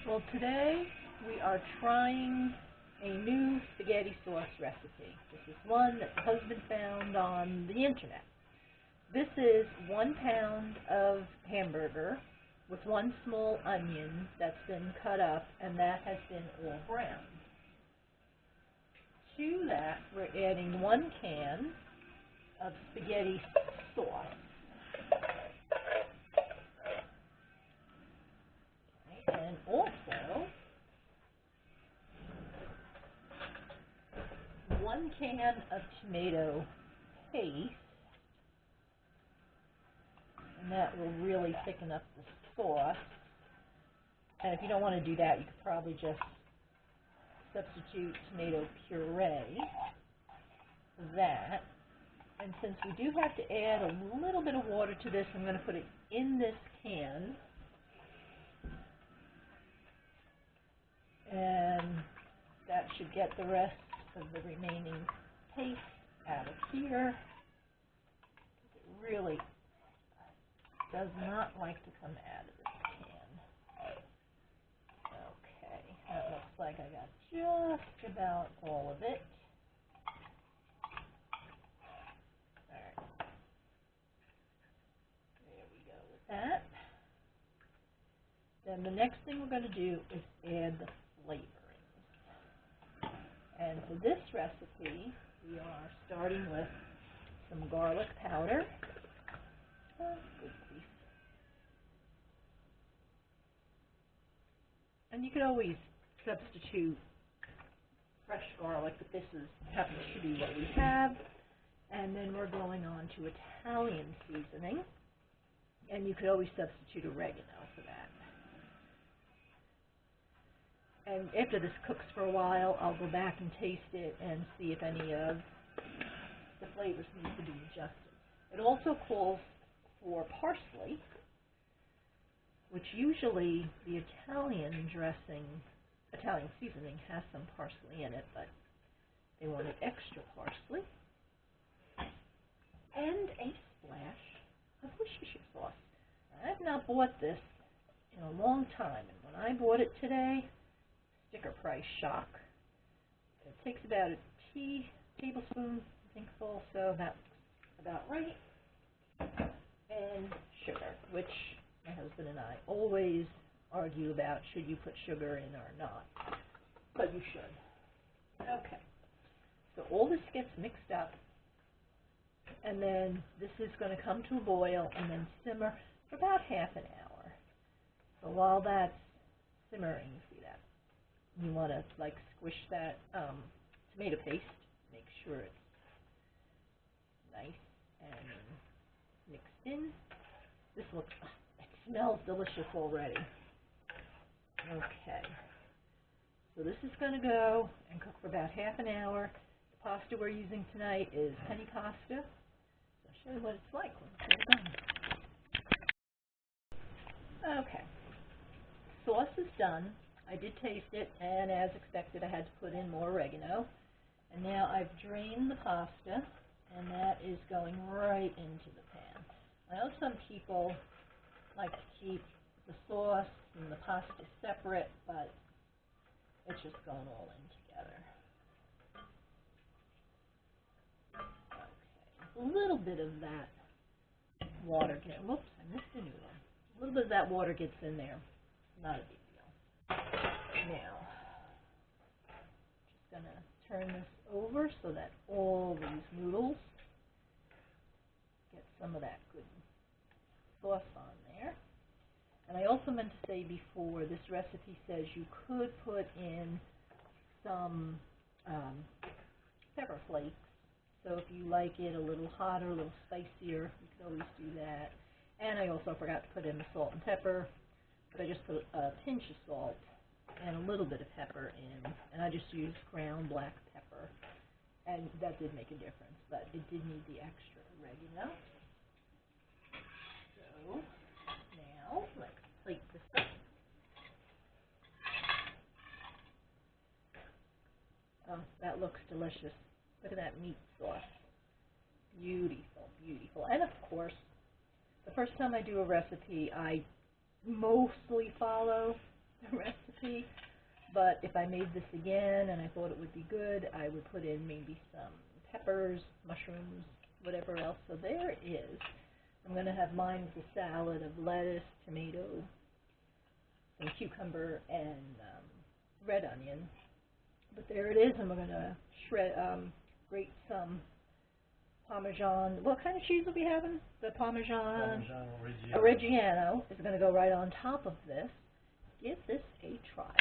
Well, today we are trying a new spaghetti sauce recipe. This is one that the husband found on the internet. This is 1 pound of hamburger with one small onion that's been cut up and that has been all browned. To that, we're adding 1 can of spaghetti sauce. And also 1 can of tomato paste, and that will really thicken up the sauce. And if you don't want to do that, you could probably just substitute tomato puree for that. And since we do have to add a little bit of water to this, I'm going to put it in this can. And that should get the rest of the remaining paste out of here. It really does not like to come out of this can. Okay, that looks like I got just about all of it. Alright, there we go with that. Then the next thing we're going to do is add the flavorings. And for this recipe, we are starting with some garlic powder. Good grief. And you could always substitute fresh garlic, but this happens to be what we have. And then we're going on to Italian seasoning. And you could always substitute oregano for that. And after this cooks for a while, I'll go back and taste it and see if any of the flavors need to be adjusted. It also calls for parsley, which usually the Italian seasoning has some parsley in it, but they wanted extra parsley. And a splash of Worcestershire sauce. I have not bought this in a long time, and when I bought it today, sticker price shock. It takes about a tablespoon, I think, full, so that's about right. And sugar, which my husband and I always argue about, should you put sugar in or not, but you should. Okay, so all this gets mixed up, and then this is going to come to a boil and then simmer for about half an hour. So while that's simmering, see that? You want to squish that tomato paste, make sure it's nice and mixed in. This looks, it smells delicious already. Okay, so this is going to go and cook for about half an hour. The pasta we're using tonight is penny pasta. So I'll show you what it's like when it's all done. Okay, sauce is done. I did taste it, and as expected, I had to put in more oregano. And now I've drained the pasta, and that is going right into the pan. I know some people like to keep the sauce and the pasta separate, but it's just going all in together. Okay, a little bit of that water whoops, I missed a noodle. A little bit of that water gets in there. Not a big deal. Now, just going to turn this over so that all these noodles get some of that good sauce on there. And I also meant to say before, this recipe says you could put in some pepper flakes. So if you like it a little hotter, a little spicier, you could always do that. And I also forgot to put in the salt and pepper, but I just put a pinch of salt and a little bit of pepper in, and I just used ground black pepper, and that did make a difference, but it did need the extra oregano. So now let's plate this up. Oh, that looks delicious. Look at that meat sauce. Beautiful, beautiful. And of course, the first time I do a recipe, I mostly follow the recipe. But if I made this again and I thought it would be good, I would put in maybe some peppers, mushrooms, whatever else. So there it is. I'm going to have mine with a salad of lettuce, tomato, some cucumber, and red onion. But there it is, and we're going to grate some Parmesan. What kind of cheese will we having? The Parmesan Reggiano is going to go right on top of this. Give this a try.